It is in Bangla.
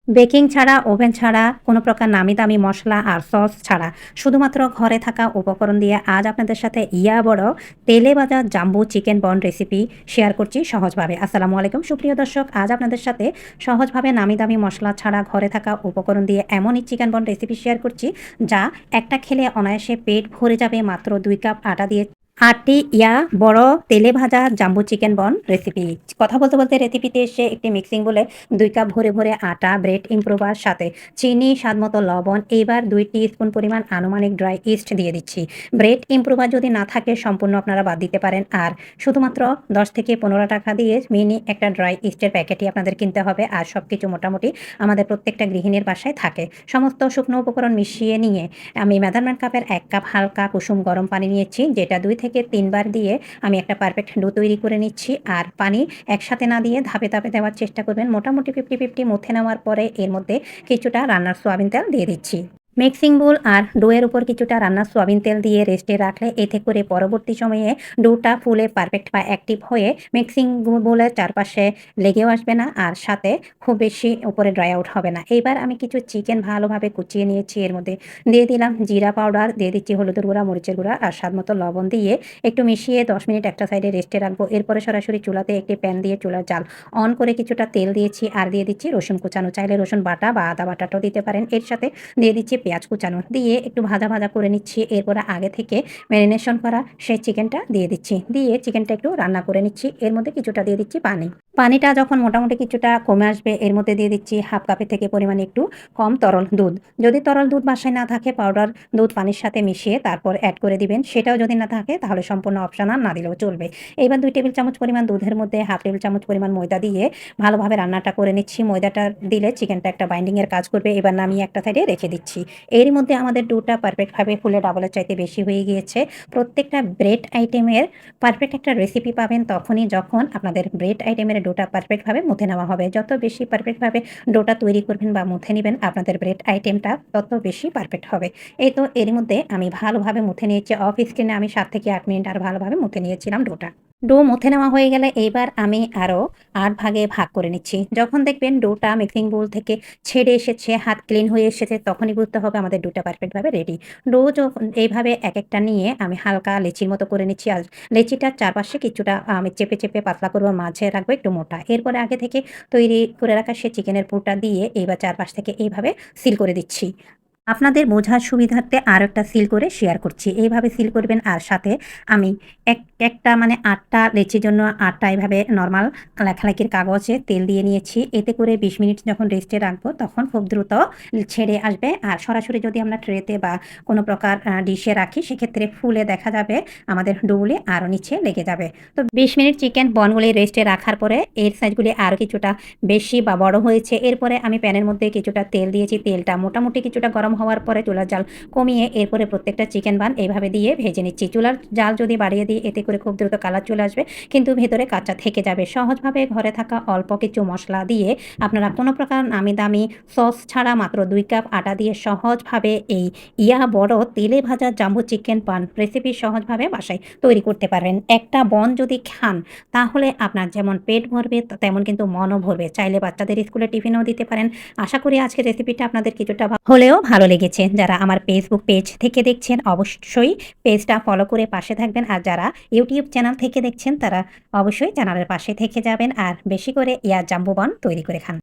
বেকিং ছাড়া, ওভেন ছাড়া, কোনো প্রকার নামি-দামি মসলা আর সস ছাড়া শুধুমাত্র ঘরে থাকা উপকরণ দিয়ে আজ আপনাদের সাথে ইয়া বড় তেলে ভাজা জাম্বো চিকেন বন রেসিপি শেয়ার করছি সহজভাবে। আসসালামু আলাইকুম সুপ্রিয় দর্শক, আজ আপনাদের সাথে সহজভাবে নামি-দামি মসলা ছাড়া ঘরে থাকা উপকরণ দিয়ে এমনই চিকেন বন রেসিপি শেয়ার করছি, যা একটা খেলে অনায়াসে পেট ভরে যাবে মাত্র ২ কাপ আটা দিয়ে। ৮টি বড় তেলে ভাজা জাম্বো চিকেন বন রেসিপি। কথা বলতে বলতে রেসিপিতে এসে একটি মিক্সিং বলে ২ কাপ ভরে ভরে আটা, ব্রেড ইম্প্রোভার সাথে চিনি, স্বাদমতো লবণ, এবার ২ টিস্পুন পরিমাণ আনুমানিক ড্রাই ইস্ট দিয়ে দিচ্ছি। ব্রেড ইম্প্রোভার যদি না থাকে সম্পূর্ণ আপনারা বাদ দিতে পারেন। আর শুধুমাত্র ১০ থেকে ১৫ টাকা দিয়ে মিনি একটা ড্রাই ইস্টের প্যাকেটই আপনাদের কিনতে হবে। আর সবকিছু মোটামুটি আমাদের প্রত্যেকটা গৃহিণীর বাসায় থাকে। সমস্ত শুকনো উপকরণ মিশিয়ে নিয়ে আমি মেজারমেন্ট কাপের ১ কাপ হালকা কুসুম গরম পানি নিয়েছি, যেটা ২ থেকে ৩ বার দিয়ে আমি একটা পারফেক্ট ডো তৈরি করে নিচ্ছি। আর পানি একসাথে না দিয়ে ধাপে ধাপে দেওয়ার চেষ্টা করবেন। মোটামুটি 50-50 মুথে নেওয়ার পরে এর মধ্যে কিছুটা রান্নার সয়াবিন তেল দিয়ে দিচ্ছি। মিক্সিং বোল আর ডোয়ের উপর কিছুটা রান্নার সয়াবিন তেল দিয়ে রেস্টে রাখলে এতে করে পরবর্তী সময়ে ডোটা ফুলে পারফেক্ট বা অ্যাক্টিভ হয়ে মিক্সিং বোলের চারপাশে লেগেও আসবে না, আর সাথে খুব বেশি উপরে ড্রাই আউট হবে না। এইবার আমি কিছু চিকেন ভালোভাবে কুচিয়ে নিয়েছি, এর মধ্যে দিয়ে দিলাম জিরা পাউডার, দিয়ে দিচ্ছি হলুদের গুঁড়া, মরিচের গুঁড়া আর স্বাদমতো লবণ দিয়ে একটু মিশিয়ে ১০ মিনিট একটা সাইডে রেস্টে রাখবো। এরপরে সরাসরি চুলাতে একটি প্যান দিয়ে চুলার জাল অন করে কিছুটা তেল দিয়েছি আর দিয়ে দিচ্ছি রসুন কুচানো। চাইলে রসুন বাটা বা আদা বাটাটাও দিতে পারেন। এর সাথে দিয়ে দিচ্ছি পেঁয়াজ কুচানো, দিয়ে একটু ভাজা ভাজা করে নিচ্ছি। এরপরে আগে থেকে ম্যারিনেশন করা সেই চিকেনটা দিয়ে দিচ্ছি, দিয়ে চিকেনটা একটু রান্না করে নিচ্ছি। এর মধ্যে কিছুটা দিয়ে দিচ্ছি পানি। পানিটা যখন মোটামুটি কিছুটা কমে আসবে এর মধ্যে দিয়ে দিচ্ছি হাফ কাপের থেকে পরিমাণে একটু কম তরল দুধ। যদি তরল দুধ বাসায় না থাকে পাউডার দুধ পানির সাথে মিশিয়ে তারপর অ্যাড করে দিবেন। সেটাও যদি না থাকে তাহলে সম্পূর্ণ অপশনাল, না দিলেও চলবে। এবার ২ টেবিল চামচ পরিমাণ দুধের মধ্যে হাফ টেবিল চামচ পরিমাণ ময়দা দিয়ে ভালোভাবে রান্নাটা করে নিচ্ছি। ময়দাটা দিলে চিকেনটা একটা বাইন্ডিং এর কাজ করবে। এবার নামিয়ে একটা সাইডে রেখে দিচ্ছি। এরই মধ্যে আমাদের ডোটা পারফেক্টভাবে ফুলে ডাবলের চাইতে বেশি হয়ে গিয়েছে। প্রত্যেকটা ব্রেড আইটেমের পারফেক্ট একটা রেসিপি পাবেন তখনই যখন আপনাদের ব্রেড আইটেমের ডোটা পারফেক্টভাবে মুথে নেওয়া হবে। যত বেশি পারফেক্টভাবে ডোটা তৈরি করবেন বা মুথে নিবেন আপনাদের ব্রেড আইটেমটা তত বেশি পারফেক্ট হবে। এই তো এর মধ্যে আমি ভালোভাবে মুথে নিয়েছি। অফ স্ক্রিনে আমি ৭ থেকে ৮ মিনিট আর ভালোভাবে মুথে নিয়েছিলাম ডোটা। ডো মুথে নেওয়া হয়ে গেলে এইবার আমি আরও ৮ ভাগে ভাগ করে নিচ্ছি। যখন দেখবেন ডোটা মিক্সিং বোল থেকে ছেড়ে এসেছে, হাত ক্লিন হয়ে এসেছে, তখনই বুঝতে হবে আমাদের ডোটা পারফেক্টভাবে রেডি। ডো যখন এইভাবে একেকটা নিয়ে আমি হালকা লেচির মতো করে নিচ্ছি। আর লেচিটার চারপাশে কিছুটা আমি চেপে চেপে পাতলা করব, মাঝে রাখবো একটু মোটা। এরপরে আগে থেকে তৈরি করে রাখা সে চিকেনের পুরটা দিয়ে এইবার চারপাশ থেকে এইভাবে সিল করে দিচ্ছি। আপনাদের বোঝার সুবিধার্থে আরও একটা সিল করে শেয়ার করছি। এইভাবে সিল করবেন। আর সাথে আমি একটা মানে ৮টা লেচির জন্য ৮টা এভাবে নরমাল লেখালেখির কাগজে তেল দিয়ে নিয়েছি। এতে করে ২০ মিনিট যখন রেস্টে রাখবো তখন খুব দ্রুত ছেড়ে আসবে। আর সরাসরি যদি আমরা ট্রেতে বা কোনো প্রকার ডিশে রাখি সেক্ষেত্রে ফুলে দেখা যাবে আমাদের ডোগুলি আরও নিচে লেগে যাবে। তো ২০ মিনিট চিকেন বনগুলি রেস্টে রাখার পরে এর সাইজগুলি আরও কিছুটা বেশি বা বড় হয়েছে। এরপরে আমি প্যানের মধ্যে কিছুটা তেল দিয়েছি। তেলটা মোটামুটি কিছুটা গরম হওয়ার পরে চুলার জাল কমিয়ে এরপরে প্রত্যেকটা চিকেন বান এইভাবে দিয়ে ভেজে নিচ্ছি। চুলার জাল যদি বাড়িয়ে দিই এতে করে খুব দ্রুত কালার চলে আসবে, কিন্তু ভেতরে কাঁচা থেকে যাবে। সহজভাবে ঘরে থাকা অল্প কিছু মশলা দিয়ে আপনারা কোনো প্রকার নামি দামি সস ছাড়া মাত্র ২ কাপ আটা দিয়ে সহজভাবে এই বড় তেলে ভাজা জাম্বো চিকেন পান রেসিপি সহজভাবে বাসায় তৈরি করতে পারবেন। একটা বন যদি খান তাহলে আপনার যেমন পেট ভরবে তেমন কিন্তু মনও ভরবে। চাইলে বাচ্চাদের স্কুলে টিফিনেও দিতে পারেন। আশা করি আজকের রেসিপিটা আপনাদের কিছুটা হলেও ভালো লেগেছে। যারা আমার ফেসবুক পেজ থেকে দেখছেন অবশ্যই পেজটা ফলো করে পাশে থাকবেন। আর যারা ইউটিউব চ্যানেল থেকে দেখছেন তারা অবশ্যই চ্যানেলের পাশে থেকে যাবেন আর বেশি করে জাম্বো বন তৈরি করে খান।